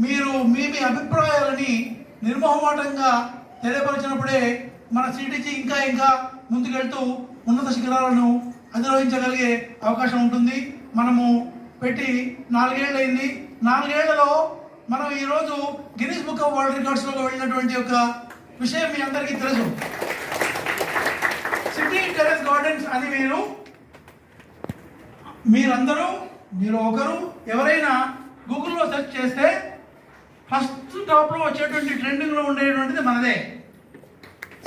మీరు మీ అభిప్రాయాలని నిర్మోహమాటంగా తెలియపరిచినప్పుడే మన సిటీజీ ఇంకా ఇంకా ముందుకెళ్తూ ఉన్నత శిఖరాలను అధిరోహించగలిగే అవకాశం ఉంటుంది. మనము పెట్టి 4 ఏళ్ళు అయింది. 4 ఏళ్లలో మనం ఈరోజు గిన్నీస్ బుక్ ఆఫ్ వరల్డ్ రికార్డ్స్లోకి వెళ్ళినటువంటి ఒక విషయం మీ అందరికీ తెలుసు. సిటీ టెర్రస్ గార్డెన్స్ అని మీరు ఒకరు ఎవరైనా గూగుల్లో సెర్చ్ చేస్తే ఫస్ట్ టాప్లో వచ్చేటువంటి ట్రెండింగ్లో ఉండేటువంటిది మనదే.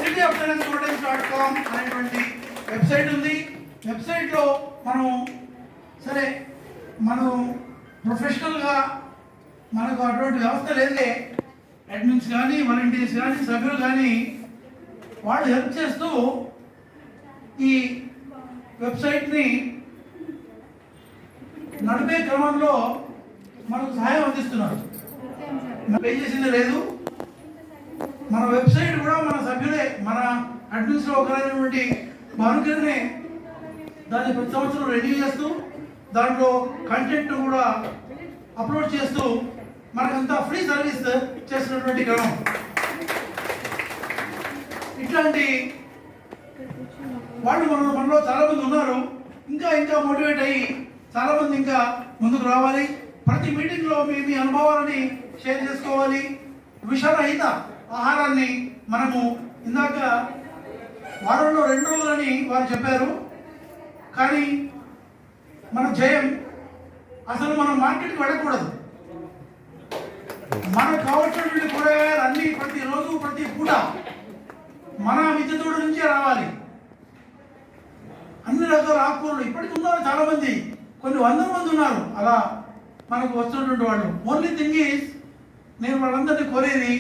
cityofterraceGardens.com అనేటువంటి వెబ్సైట్ ఉంది. వెబ్సైట్లో మనం ప్రొఫెషనల్గా మనకు అటువంటి వ్యవస్థ లేదే. అడ్మిన్స్ కానీ వాలంటీర్స్ కానీ సభ్యులు కానీ వాళ్ళు హెల్ప్ చేస్తూ ఈ వెబ్సైట్ని నడిపే క్రమంలో మనకు సహాయం అందిస్తున్నారు. పే చేసింది లేదు. మన వెబ్సైట్ కూడా మన సభ్యులే, మన అడ్మిన్స్లో ఒకరైనటువంటి భానుకిరణే దాన్ని ప్రతి సంవత్సరం రెడీ చేస్తూ దాంట్లో కంటెంట్ కూడా అప్లోడ్ చేస్తూ మనకంతా ఫ్రీ సర్వీస్ చేస్తున్నటువంటి క్రమం. ఇట్లాంటి వాళ్ళు మనలో చాలామంది ఉన్నారు. ఇంకా మోటివేట్ అయ్యి చాలామంది ఇంకా ముందుకు రావాలి. ప్రతి మీటింగ్లో మీ అనుభవాలని షేర్ చేసుకోవాలి. విషరహిత ఆహారాన్ని మనము ఇందాక వారంలో 2 రోజులని వారు చెప్పారు. కానీ మన జయం అసలు మనం మార్కెట్కి వెళ్ళకూడదు. మనకు కావాల్సినటువంటి కూరగాయలు అన్నీ ప్రతిరోజు ప్రతి పూట మన విద్యుతోడు నుంచే రావాలి. అన్ని రకాల ఆకుకూరలు ఇప్పటికి ఉన్నారు చాలామంది, కొన్ని 100 మంది ఉన్నారు అలా మనకు వస్తున్నటువంటి వాళ్ళు. ఓన్లీ థింగ్ ఈజ్ నేను వాళ్ళందరినీ కోరేది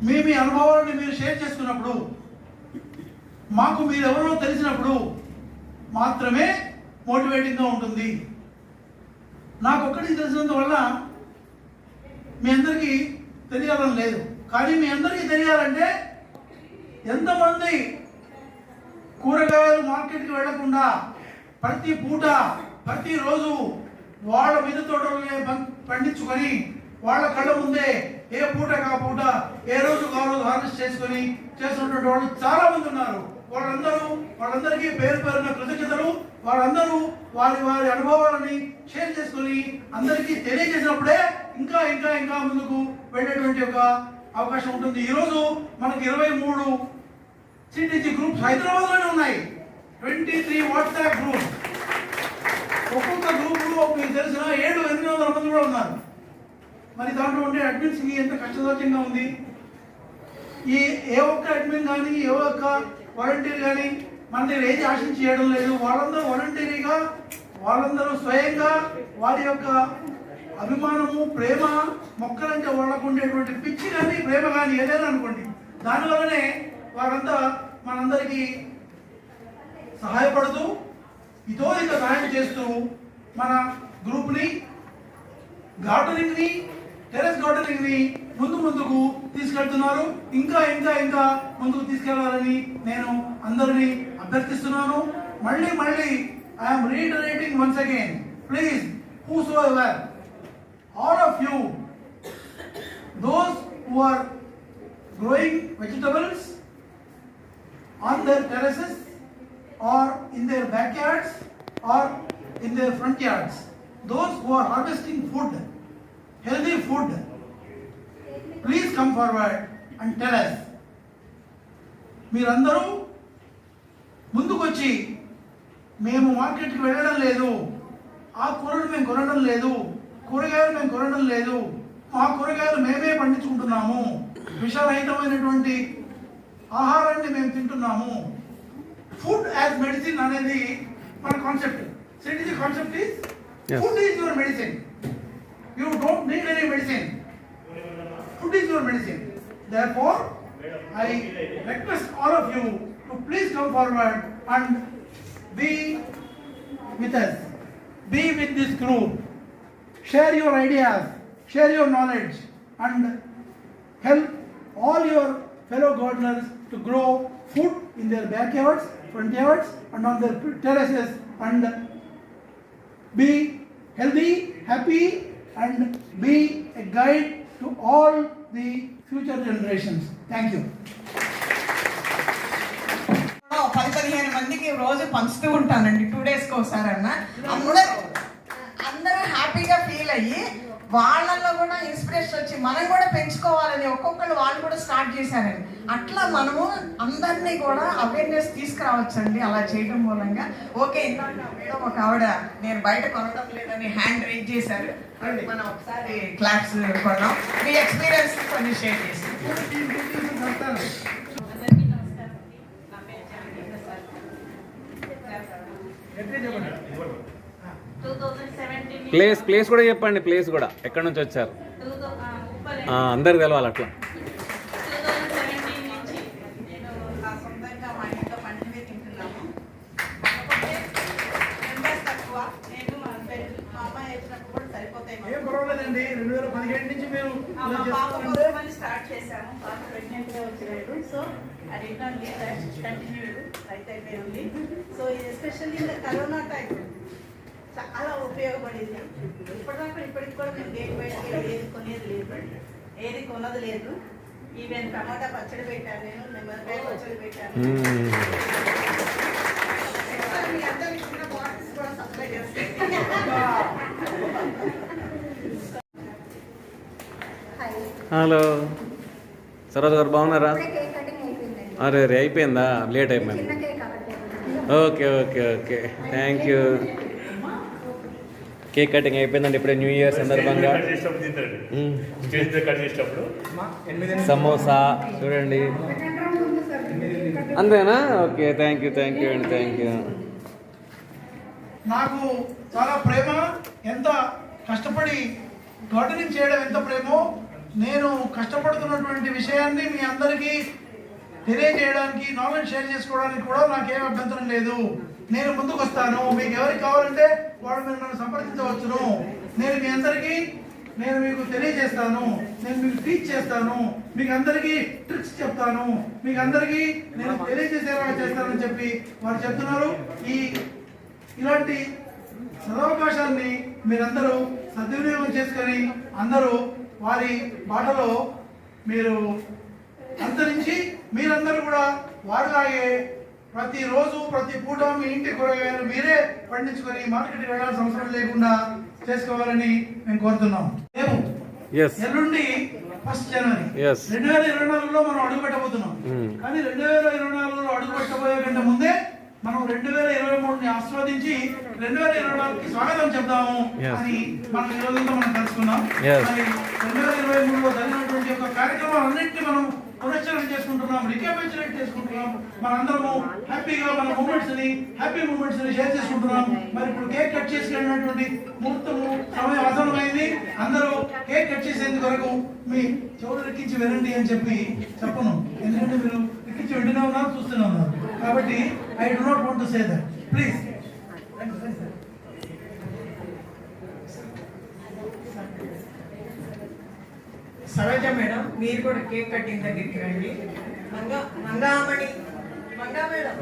మీ అనుభవాలను మీరు షేర్ చేసుకున్నప్పుడు, మాకు మీరెవరో తెలిసినప్పుడు మాత్రమే మోటివేటింగ్గా ఉంటుంది. నాకు ఒక్కడికి తెలిసినందువల్ల మీ అందరికీ తెలియాలని లేదు. కానీ మీ అందరికీ తెలియాలంటే ఎంతమంది కూరగాయలు మార్కెట్కి వెళ్లకుండా ప్రతి పూట ప్రతిరోజు వాళ్ళ మిద్దె తోటలనే పండించుకొని వాళ్ళ కళ్ళ ముందే ఏ పూట కా పూట ఏ రోజు హార్వెస్ట్ చేసుకొని చేస్తున్నటువంటి వాళ్ళు చాలా మంది ఉన్నారు. వాళ్ళందరికీ పేరున కృతజ్ఞతలు. వాళ్ళందరూ వారి అనుభవాలని షేర్ చేసుకొని అందరికీ తెలియజేసినప్పుడే ఇంకా ముందుకు వెళ్ళేటువంటి ఒక అవకాశం ఉంటుంది. ఈరోజు మనకు 23 సిటీజీ గ్రూప్స్ హైదరాబాద్లోనే ఉన్నాయి. 23 వాట్సాప్ గ్రూప్స్. ఒక్కొక్క గ్రూపులో మీకు తెలిసిన 700-800 మంది కూడా ఉన్నారు. మరి దాంట్లో ఉండే అడ్మిన్స్కి ఎంత కష్టసాధ్యంగా ఉంది. ఏ ఒక్క అడ్మిన్ కానీ ఏ ఒక్క వాలంటీర్ కానీ మన దగ్గర ఏది ఆశించి చేయడం లేదు. వాళ్ళందరూ వాలంటీరీగా, వాళ్ళందరూ స్వయంగా వారి యొక్క అభిమానము, ప్రేమ, మొక్కలంటే వాళ్ళకు ఉండేటువంటి పిచ్చి కానీ ప్రేమ కానీ ఏదైనా అనుకోండి, దానివల్లనే వారంతా మనందరికీ సహాయపడుతూ ఇక సహాయం చేస్తూ మన గ్రూప్ని, గార్డెనింగ్ని, టెర్రస్ గార్డెనింగ్ని ముందుకు తీసుకెళ్తున్నారు. ఇంకా ముందుకు తీసుకెళ్లాలని నేను అందరినీ అభ్యర్థిస్తున్నాను. మళ్ళీ I'm reiterating once again, please whosoever, all of you, those who are growing vegetables on their terraces or in their backyards or in their front yards, those who are harvesting food, healthy food, please come forward and tell us. మీరందరూ ముందుకొచ్చి మేము మార్కెట్కి వెళ్ళడం లేదు, ఆ కూరలు మేము కొనడం లేదు, కూరగాయలు మేము కొనడం లేదు, మా కూరగాయలు మేమే పండించుకుంటున్నాము, విషరహితమైనటువంటి ఆహారాన్ని మేము తింటున్నాము. ఫుడ్ యాజ్ మెడిసిన్ అనేది మన concept. CTG concept is food is your medicine. You don't need any medicine. Food is your medicine. Therefore, I request all of you to please come forward and be with us. Be with this group. Share your ideas, share your knowledge, and help all your fellow gardeners to grow food in their backyards, front yards, and on their terraces, and be healthy, happy, and be a guide to all the future generations. Thank you. 10-15 మందికి రోజు పంచుతూ ఉంటానండి, 2 డేస్కి ఒకసారి అన్న. అందరూ హ్యాపీగా feel అయ్యి వాళ్ళల్లో కూడా ఇన్స్పిరేషన్ వచ్చి మనం కూడా పెంచుకోవాలని ఒక్కొక్కరు వాళ్ళు కూడా స్టార్ట్ చేశారండి. అట్లా మనము అందరినీ కూడా అవేర్నెస్ తీసుకురావచ్చండి అలా చేయడం మూలంగా. ఓకే, మేడం ఒక ఆవిడ నేను బయట కొనడం లేదని హ్యాండ్ రైజ్ చేశారు. మనం ఒకసారి క్లాప్స్ కొన్నాం. మీ ఎక్స్పీరియన్స్ కొన్ని షేర్ చేసి. ప్లేస్ కూడా చెప్పండి, ప్లేస్ కూడా ఎక్కడి నుంచి వచ్చారు అందరికి తెలవాలి అట్లా. 2017 నుంచి నేను నా సొంతంగా మా ఇంట్లో పండినవి తింటున్నాము. తక్కువ నేను మా అమ్మాయి వేసినప్పుడు కూడా సరిపోతాయి. ఏం పర్వాలేదండి, 2017 నుంచి మేము స్టార్ట్ చేశాము. పాప ప్రెగ్నెంట్గా వచ్చినాడు. సో అది కంటిన్యూడ్ రైట్ అయిపోయింది. సో ఎస్పెషల్లీ కరోనా టైం చాలా ఉపయోగపడింది. ఇప్పటికి కూడా మేము గేట్ బయటకి ఏది కొనేది లేదు, ఏది కొనది లేదు. ఈవెన్ టమాటా పచ్చడి పెట్టాను, నేను నిమ్మకాయ పచ్చడి పెట్టాను. మీ అందరికి చిన్న బాటిల్స్ కూడా సప్లై చేస్తాను. హలో సరోజ గారు, బాగున్నారా? అరే రే అయిపోయిందా? లేట్ అయిపోయింది. Okay okay okay, thank you. Cake cutting అయిపోయిందండి ఇప్పుడే, న్యూ ఇయర్ సందర్భంగా. సమోసా చూడండి, అంతేనా? ఓకే, థ్యాంక్ యూ అండి, థ్యాంక్ యూ. నాకు చాలా ప్రేమ, ఎంత కష్టపడి గార్డెనింగ్ చేయడం ఎంత ప్రేమో, నేను కష్టపడుతున్నటువంటి విషయాన్ని మీ అందరికీ తెలియజేయడానికి, నాలెడ్జ్ షేర్ చేసుకోవడానికి కూడా నాకేం అభ్యంతరం లేదు. నేను ముందుకు వస్తాను. మీకు ఎవరికి కావాలంటే వాళ్ళు మీరు నన్ను సంప్రదించవచ్చును. నేను మీ అందరికీ మీకు తెలియజేస్తాను, నేను మీకు టీచ్ చేస్తాను, మీకు అందరికీ ట్రిక్స్ చెప్తాను, మీకు అందరికీ నేను తెలియజేసేలాగా చేస్తానని చెప్పి వారు చెప్తున్నారు. ఇలాంటి సదవకాశాన్ని మీరందరూ సద్వినియోగం చేసుకొని అందరూ వారి బాటలో మీరు అంతరించి మీరందరూ కూడా వారిలాగే ప్రతిరోజు ప్రతి పూట మీ ఇంటి కూరగాయలు మీరే పండించుకొని మార్కెట్కి వెళ్ళాల్సిన అవసరం లేకుండా చేసుకోవాలని మేము కోరుతున్నాం. మేము ఎల్లుండి 1 జనవరి 2024లో మనం అడుగు పెట్టబోతున్నాం. కానీ 2024లో అడుగు పెట్టబోయే కంటే ముందే మనం 2023ని ఆస్వాదించి 2024కి స్వాగతం చెప్దాము అని మనం ఈ రోజుతో మనం తెలుసుకున్నాం. 2023లో జరిగినటువంటి ఒక కార్యక్రమాలన్నింటినీ మనం పునశ్చరణ చేసుకుంటున్నాం, రికాపిచులేట్ చేసుకుంటున్నాం. మనందరము హ్యాపీగా మన హ్యాపీ మూమెంట్స్ ని షేర్ చేసుకుంటున్నాం. మరి ఇప్పుడు కేక్ కట్ చేసుకునేటువంటి ముహూర్తము సమయం ఆసన్నమైంది. అందరూ కేక్ కట్ చేసేందుకు వరకు మీ చెవులు రెక్కించి వినండి అని చెప్పను, ఎందుకంటే మీరు రెక్కించి వింటూనే ఉన్నారు, చూస్తూనే ఉన్నారు. కాబట్టి I do not want to say that, please. Saroja madam, మీరు కూడా కేక్ కటింగ్ దగ్గరికి రండి. మంగా మేడం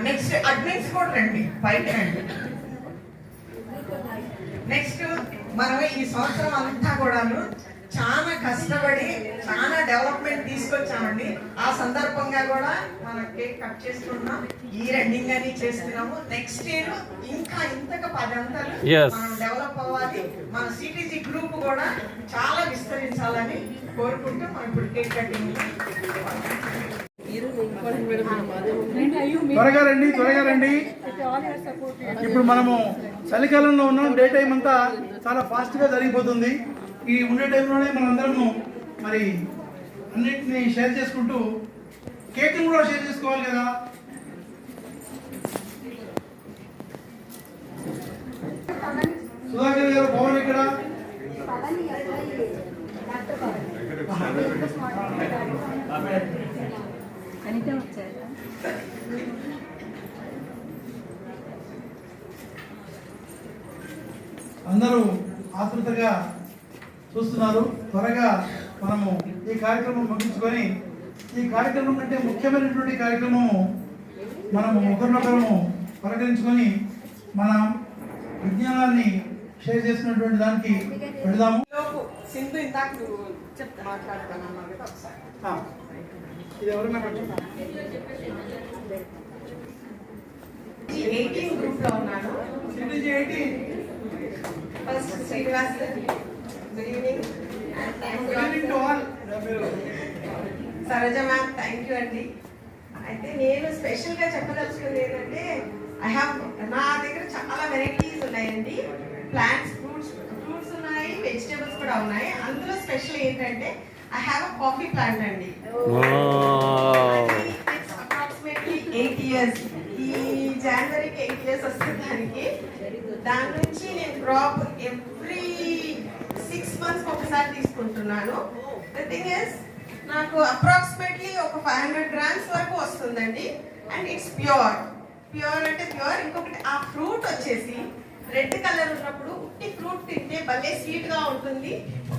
నెక్స్ట్ అడ్మిన్స్ కూడా రండి, పైకి రండి. నెక్స్ట్ మనం ఈ సంవత్సరం అంతా కూడాను చాలా కష్టపడి చాలా డెవలప్మెంట్ తీసుకొచ్చామండి. ఆ సందర్భంగా కూడా మనం కేక్ కట్ చేసుకుంటున్నాం, ఈ రన్నింగ్ అని చేస్తున్నాము. నెక్స్ట్ ఇయర్ ఇంకా ఇంతగా 10 అంతలు మనం డెవలప్ అవ్వాలి. మన సిటీజీ గ్రూప్ కూడా చాలా విస్తరించాలని కోరుకుంటూ మనం ఇప్పుడు కేక్ కటింగ్. త్వరగా రండి. ఇప్పుడు మనము చలికాలంలో ఉన్నాం. డే టైం అంతా చాలా ఫాస్ట్గా జరిగిపోతుంది. ఈ ఉండే టైంలోనే మనందరము మరి అన్నిటినీ షేర్ చేసుకుంటూ కేక్ని కూడా షేర్ చేసుకోవాలి కదా. సుధాకర్ గారు, పవన్ ఇక్కడ. అందరూ ఆతృతగా చూస్తున్నారు. త్వరగా మనము ఈ కార్యక్రమం ముగించుకొని, ఈ కార్యక్రమం కంటే ముఖ్యమైనటువంటి కార్యక్రమము మనము ఒకరినొకరము పలకరించుకొని మన విజ్ఞానాన్ని షేర్ చేసినటువంటి దానికి వెళదాము. లోపు సింధు ఇందాక నువ్వు మాట్లాడతానన్నావు కదా ఒకసారి. ఇది ఎవరైనా 18 గ్రూప్ లో ఉన్నాను. First Srinivas, good evening. Saroja ma'am, thank you అండి. అయితే నేను స్పెషల్ గా చెప్పదలుచుకుంది ఏంటంటే నా దగ్గర చాలా వెరైటీస్ ఉన్నాయండి. ప్లాంట్స్, ఫ్రూట్స్ ఉన్నాయి, వెజిటేబుల్స్ కూడా ఉన్నాయి. అందులో స్పెషల్ ఏంటంటే I have a coffee plant అండి. Approximately 8 years. ఈ జనవరికి 8 years వస్తుంది దానికి. దాని నుంచి నేను క్రాప్ ఎవ్రీ 6 months ఒకసారి తీసుకుంటున్నాను. ద థింగ్ ఇస్ నాకు అప్రాక్సిమేట్లీ ఒక 500 grams వరకు వస్తుందండి. అండ్ ఇట్స్ ప్యూర్ అంటే ప్యూర్. ఇంకొకటి ఆ ఫ్రూట్ వచ్చేసి రెడ్ కలర్ ఉన్నప్పుడు ఉట్టి ఫ్రూట్ తింటే భలే స్వీట్ గా ఉంటుంది.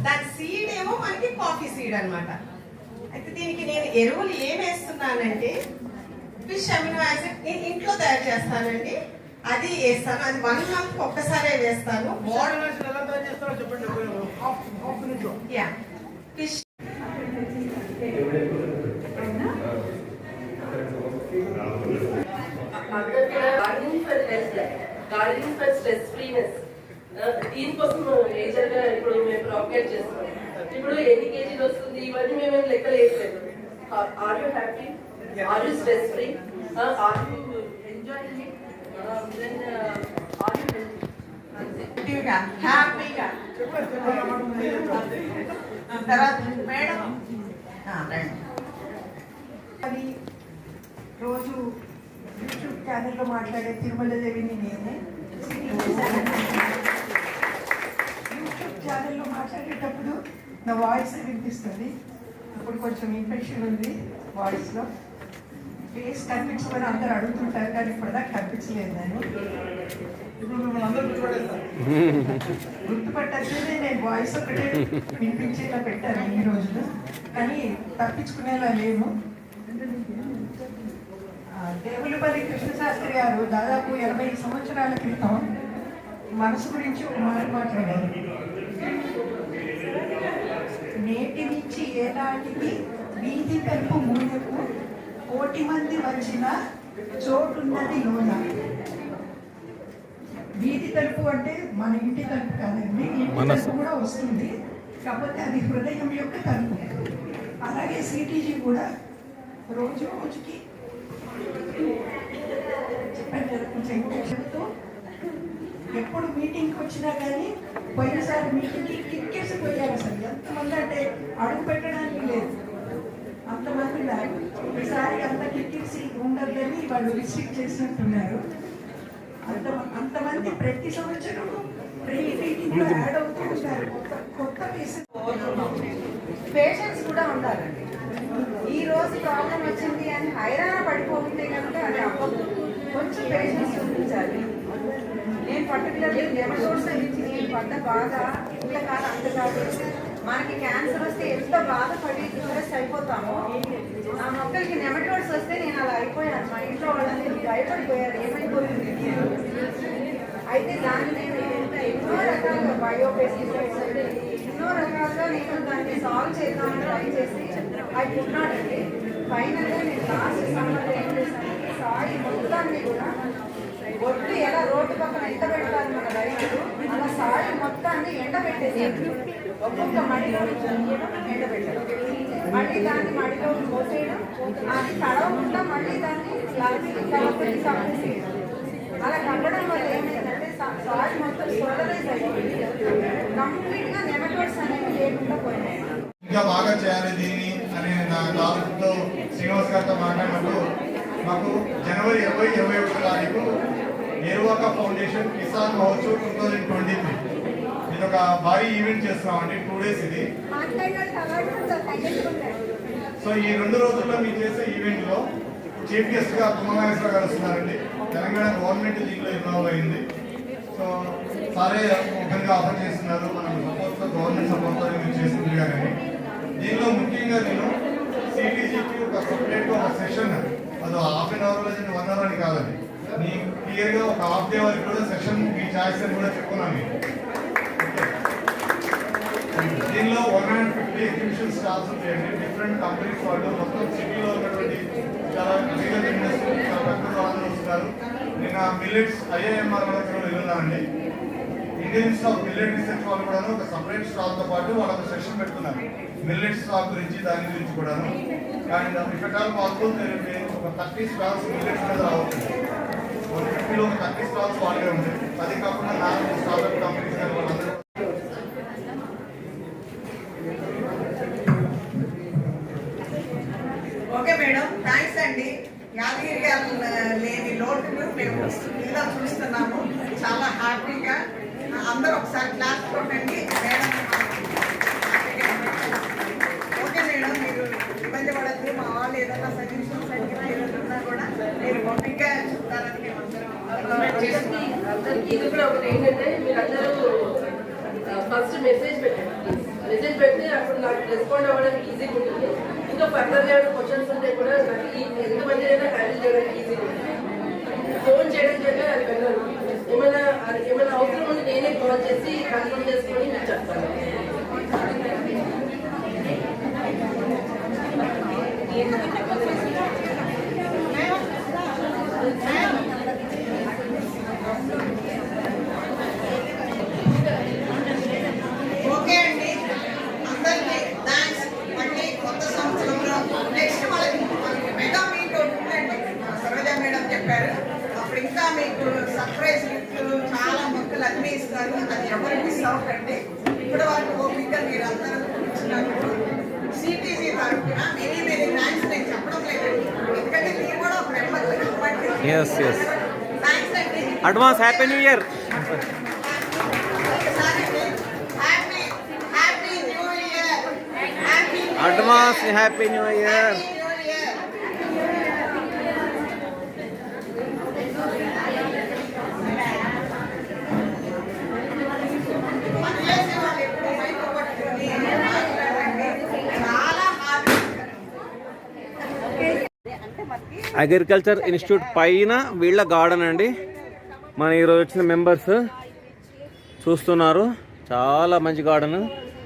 దాని సీడ్ ఏమో మనకి కాఫీ సీడ్ అన్నమాట. అయితే దీనికి నేను ఎరువులు ఏం వేస్తున్నానంటే ఫిష్ అమినో యాసిడ్ నేను ఇంట్లో తయారు చేస్తానండి. అది వేస్తాను. అది 1 month ఒక్కసారే వేస్తాను. Fish gardening for stress freeness, దీనికోసం మేజర్ గా ఇప్పుడు మేము ప్రాపగేట్ చేస్తాం. ఇప్పుడు ఎన్ని కేజీలు వస్తుంది ఇవన్నీ మేము లెక్క వేయట్లేదు. Are you happy, are you stress free, are you enjoying it, then are you హ్యాపీగా. తర్వాత మేడం అది రోజు యూట్యూబ్ ఛానల్లో మాట్లాడే తిరుమల దేవిని నేనే. యూట్యూబ్ ఛానల్లో మాట్లాడేటప్పుడు నా వాయిస్ వినిపిస్తుంది. ఇప్పుడు కొంచెం ఇన్ఫెక్షన్ ఉంది వాయిస్లో. ఫేస్ కనిపించమని అందరూ అడుగుతుంటారు, కానీ ఇప్పటిదాకా కనిపించలేదు. నేను గుర్తుపట్టట్లేదే. నేను వాయిస్ ఒకటే వినిపించేలా పెట్టాను ఈ రోజులు, కానీ తప్పించుకునేలా లేము. దేవులపల్లి కృష్ణశాస్త్రి గారు దాదాపు 80 సంవత్సరాల క్రితం మనసు గురించి ఒక మాట మాట్లాడారు. నేటి నుంచి ఏనాటికి వీధి తలుపు మూలకు 1,000 మంది వచ్చిన చోటున్నది లోన. వీధి తలుపు అంటే మన ఇంటి తలుపు కాదండి, ఇంటి తలుపు కూడా వస్తుంది, కాకపోతే అది హృదయం యొక్క తలుపు. అలాగే సిటీజీ కూడా రోజు రోజుకి చెప్తూ ఎప్పుడు మీటింగ్కి వచ్చినా కానీ పోయినసారి మీటింగ్కి కిక్కేసి పోయారు. అసలు ఎంతమంది అంటే అడుగు పెట్టడానికి లేదు, అంతమంది ఉన్నారు. ఈసారి అంత కిక్కేసి ఉండదని వాళ్ళు రిస్ట్రిక్ట్ చేసినట్టున్నారు. అంతమంది ప్రతి సంవత్సరం ప్రతి మీటింగ్లో యాడ్ అవుతూ ఉంటారు. కొత్త పేషెన్స్ కూడా ఉండాలండి. ఈ రోజు ప్రాబ్లం వచ్చింది అని హైరాణ పడిపోతుంటే కనుక అది అవ్వదు. కొంచెం పేషెన్స్ చూపించాలి. నేను పర్టికులర్లీ నెమటోడ్స్ నుంచి నేను పడ్డ బాధ ఇంత కాదు అంత కాదు. మనకి క్యాన్సర్ వస్తే ఎంత బాధపడి డిప్రెస్ అయిపోతామో, ఆ మొక్కలకి నెమటోడ్స్ వస్తే నేను అలా అయిపోయాను. మా ఇంట్లో వాళ్ళని భయపడిపోయారు, ఏమైపోతుంది. అయితే దాన్ని నేను ఎన్నో రకాలుగా బయోపెస్టిసైడ్స్ ఎన్నో రకాలుగా నేను దాన్ని సాల్వ్ చేద్దామని ట్రై చేసి ఐ కుడ్ నాట్ అండి. ఫైనల్గా నేను లాస్ట్ సమ్మర్లో ఏం చేశానంటే సాయి మొత్తాన్ని కూడా ఒడ్డు ఎలా రోడ్డు పక్కన ఎండ పెడతారు మన రైతులు, అలా సాయి మొత్తాన్ని ఎండబెట్టేసాను. ఒక్కొక్క మడిలో ఎండబెట్టడం, మళ్ళీ దాన్ని మడిలో పోసేయడం, అది తడవకుండా మళ్ళీ దాన్ని ప్లాస్టిక్ కవర్కి కప్పేసేయడం. అలా కప్పడం వల్ల ఏమైందంటే సాయి మొత్తం సోలరైజ్ అయిపోయింది. కంప్లీట్గా నెమటోడ్స్ అనేవి లేకుండా పోయినాయి. ఇంకా బాగా చేయాలి దీన్ని అని నా నాలుగుతో శ్రీనివాస్ గారితో మాట్లాడినప్పుడు మాకు జనవరి 20-21 తారీఖు ఏరువాక ఫౌండేషన్ కిసాన్ మహోత్సవ్ 2023 ఇది ఒక భారీ ఈవెంట్ చేస్తున్నామండి. 2 days ఇది. సో ఈ 2 రోజుల్లో మీరు చేసే ఈవెంట్ లో చీఫ్ గెస్ట్ గా తుమ్మనాగేశ్వర గారు వస్తున్నారండి. తెలంగాణ గవర్నమెంట్ దీంట్లో ఇన్వాల్వ్ అయింది. సో సారే ఓపెన్గా ఆఫర్ చేస్తున్నారు. మనం సపోర్ట్తో గవర్నమెంట్ సపోర్ట్తో మీరు చేస్తుంది కానీ దీనిలో ముఖ్యంగా నేను సిటీజీకి ఒక సపరేట్గా ఒక సెషన్, అది 1/2 hour 1 hour అని కాదండి, క్లియర్ గా ఒక హాఫ్ డే వరకు కూడా సెషన్ మీ చాయిస్ అని కూడా చెప్పుకున్నాను మీకు. దీనిలో 150 ఎగ్జిబిషన్ స్టాల్స్ ఉంటాయండి. డిఫరెంట్ కంపెనీస్ వాళ్ళు మొత్తం సిటీలో ఉన్నటువంటి చాలా లీగల్ ఇండస్ట్రీ చాలా పెద్ద వాళ్ళందరూ వస్తున్నారు. నేను మిల్లెట్స్ IIMR దగ్గర వెళ్ళున్నానండి. Indian Institute of millet research వాళ్ళు కూడా ఒక సపరేట్ స్టాల్ తో పాటు వాళ్ళొక సెషన్ పెట్టుకున్నారు మిల్లెట్ స్టాక్ గురించి, దాని గురించి కూడాను. And if at all possible ఒక 30 స్టాల్స్ మిల్లెట్స్ మీద రావచ్చు. 150లో ఒక 30 స్టాల్స్ వాళ్ళే ఉంటాయి. అది కాకుండా 4 స్టార్ట్అప్ కంపెనీస్ కానీ వాళ్ళందరూ. ఓకే మేడం, థ్యాంక్స్ అండి. యాదగిరి గారు లేని లోటును మేము ఇలా చూస్తున్నాము. చాలా హ్యాపీగా అందరూ ఒకసారి క్లాస్ కొట్టండి మేడం. ఓకే మేడం, మీరు ఇబ్బంది పడద్దు. మా వాళ్ళు ఏదైనా సజెషన్స్ అడిగినా ఏదైనా కూడా మీరు ఓపికగా చెప్తారని మేము అందరికీ ఇది కూడా ఒకటి ఏంటంటే, మీరు అందరూ ఫస్ట్ మెసేజ్ పెట్టండి. మెసేజ్ పెడితే అప్పుడు నాకు రెస్పాండ్ అవ్వడానికి ఈజీగా ఉంటుంది. ఇంకా ఫర్దర్ ఏమైనా క్వశ్చన్స్ ఉంటే కూడా నాకు ఎంతమంది అయినా హ్యాండిల్ చేయడానికి ఈజీగా ఉంటుంది. ఫోన్ చేయడం చేత అది వెళ్ళాను. ఏమైనా అవసరం ఉంటే నేనే కాల్ చేసి కన్ఫర్మ్ చేసుకొని మీకు చెప్తాను. ఓకే అండి, అందరికీ థ్యాంక్స్. మళ్ళీ కొత్త సంవత్సరంలో నెక్స్ట్ వాళ్ళకి మెగా మీట్ ఉంటుందండి. సరోజా మేడం చెప్పారు. అప్పుడు ఇంకా మీకు సర్ప్రైజ్ గిఫ్ట్లు చాలా మొక్కలు అన్నీ ఇస్తారు. అది ఎవరు మిస్ అవ్వకండి. ఇప్పటి వరకు ఓపిక మీరు అందరూ ఇచ్చినందుకు CTC తరఫున మెనీ థ్యాంక్స్ నేను చెప్పడం లేదండి. ఎందుకంటే మీరు కూడా ఒక మెంబర్ కాబట్టి. Yes. థ్యాంక్స్ అండి. Advance happy new year. Advance happy new year. Agriculture institute పైన వీళ్ళ గార్డెన్ అండి. మన ఈరోజు వచ్చిన మెంబర్స్ చూస్తున్నారు. చాలా మంచి గార్డెన్.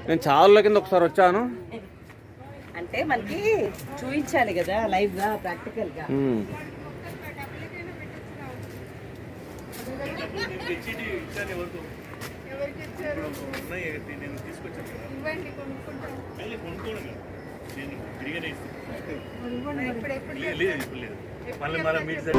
నేను చాలా కింద ఒకసారి వచ్చాను. అంటే మనకి చూపించాలి కదా లైవ్ గా, ప్రాక్టికల్ గా. మళ్ళీ మీట్